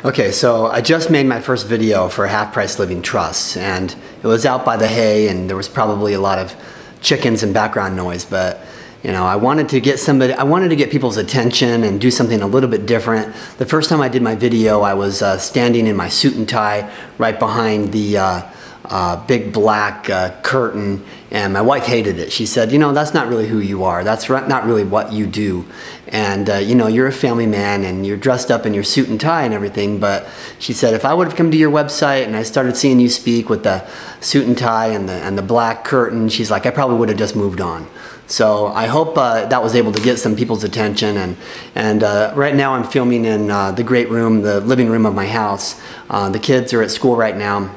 Okay, so I just made my first video for Half Price Living Trusts, and it was out by the hay, and there was probably a lot of chickens and background noise, but you know, I wanted to get people's attention and do something a little bit different. The first time I did my video, I was standing in my suit and tie right behind the big black curtain, and my wife hated it. She said, you know, that's not really who you are. That's not really what you do. And you know, you're a family man and you're dressed up in your suit and tie and everything, but she said, if I would have come to your website and I started seeing you speak with the suit and tie and the black curtain, she's like, I probably would have just moved on. So I hope that was able to get some people's attention, and right now I'm filming in the great room, the living room of my house. The kids are at school right now.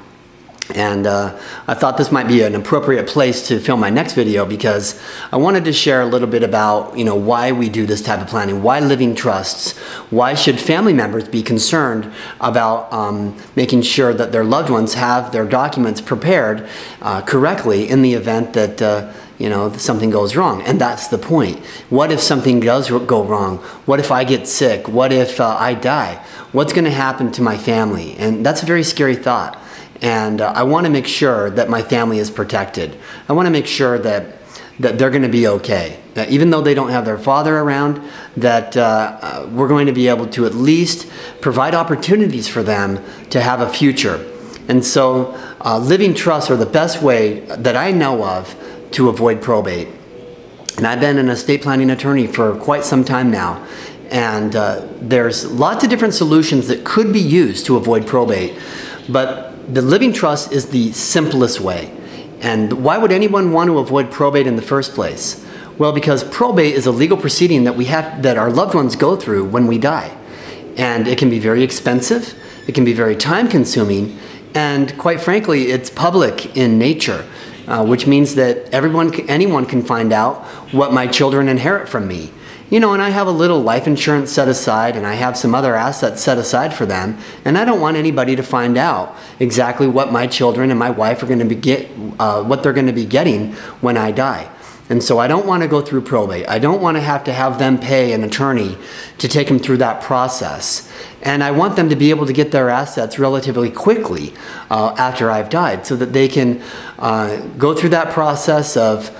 And I thought this might be an appropriate place to film my next video, because I wanted to share a little bit about, you know, why we do this type of planning, why living trusts, why should family members be concerned about making sure that their loved ones have their documents prepared correctly in the event that you know, something goes wrong. And that's the point. What if something does go wrong? What if I get sick? What if I die? What's going to happen to my family? And that's a very scary thought. And I want to make sure that my family is protected. I want to make sure that they're going to be okay. That even though they don't have their father around, that we're going to be able to at least provide opportunities for them to have a future. And so living trusts are the best way that I know of to avoid probate. And I've been an estate planning attorney for quite some time now. And there's lots of different solutions that could be used to avoid probate. But the living trust is the simplest way. And why would anyone want to avoid probate in the first place? Well, because probate is a legal proceeding that our loved ones go through when we die. And it can be very expensive, it can be very time consuming, and quite frankly, it's public in nature, which means that anyone can find out what my children inherit from me. You know, and I have a little life insurance set aside, and I have some other assets set aside for them, and I don't want anybody to find out exactly what my children and my wife are going to what they're going to be getting when I die. And so I don't want to go through probate. I don't want to have them pay an attorney to take them through that process. And I want them to be able to get their assets relatively quickly after I've died, so that they can go through that process of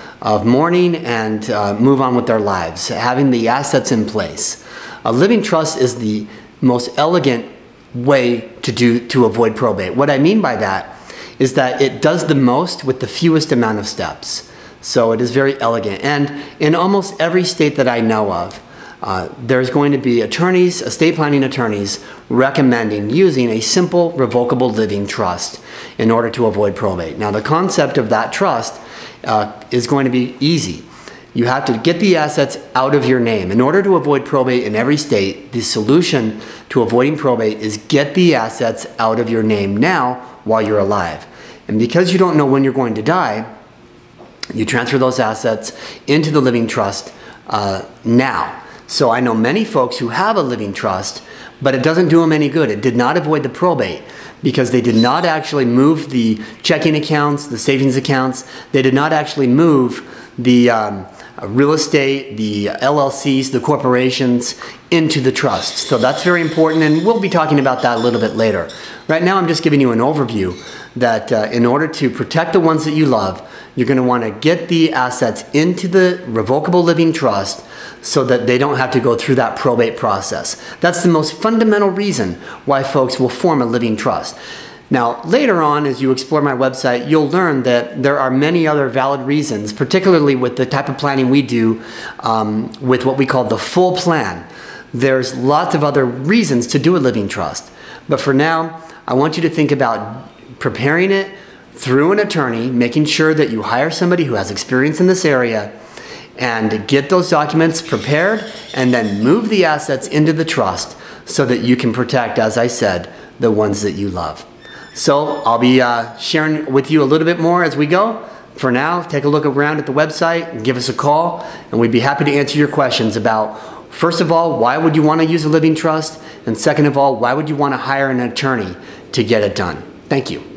mourning and move on with their lives, having the assets in place. A living trust is the most elegant way to avoid probate. What I mean by that is that it does the most with the fewest amount of steps. So it is very elegant. And in almost every state that I know of, there's going to be attorneys, estate planning attorneys, recommending using a simple revocable living trust in order to avoid probate. Now, the concept of that trust is going to be easy. You have to get the assets out of your name. In order to avoid probate in every state, the solution to avoiding probate is get the assets out of your name now while you're alive. And because you don't know when you're going to die, you transfer those assets into the living trust now. So I know many folks who have a living trust, but it doesn't do them any good. It did not avoid the probate because they did not actually move the checking accounts, the savings accounts. They did not actually move the real estate, the LLCs, the corporations into the trust. So that's very important, and we'll be talking about that a little bit later. Right now I'm just giving you an overview that in order to protect the ones that you love, you're going to want to get the assets into the revocable living trust so that they don't have to go through that probate process. That's the most fundamental reason why folks will form a living trust. Now, later on, as you explore my website, you'll learn that there are many other valid reasons, particularly with the type of planning we do with what we call the full plan. There's lots of other reasons to do a living trust. But for now, I want you to think about preparing it through an attorney, making sure that you hire somebody who has experience in this area, and get those documents prepared, and then move the assets into the trust so that you can protect, as I said, the ones that you love. So I'll be sharing with you a little bit more as we go. For now, take a look around at the website and give us a call, and we'd be happy to answer your questions about, first of all, why would you want to use a living trust? And second of all, why would you want to hire an attorney to get it done? Thank you.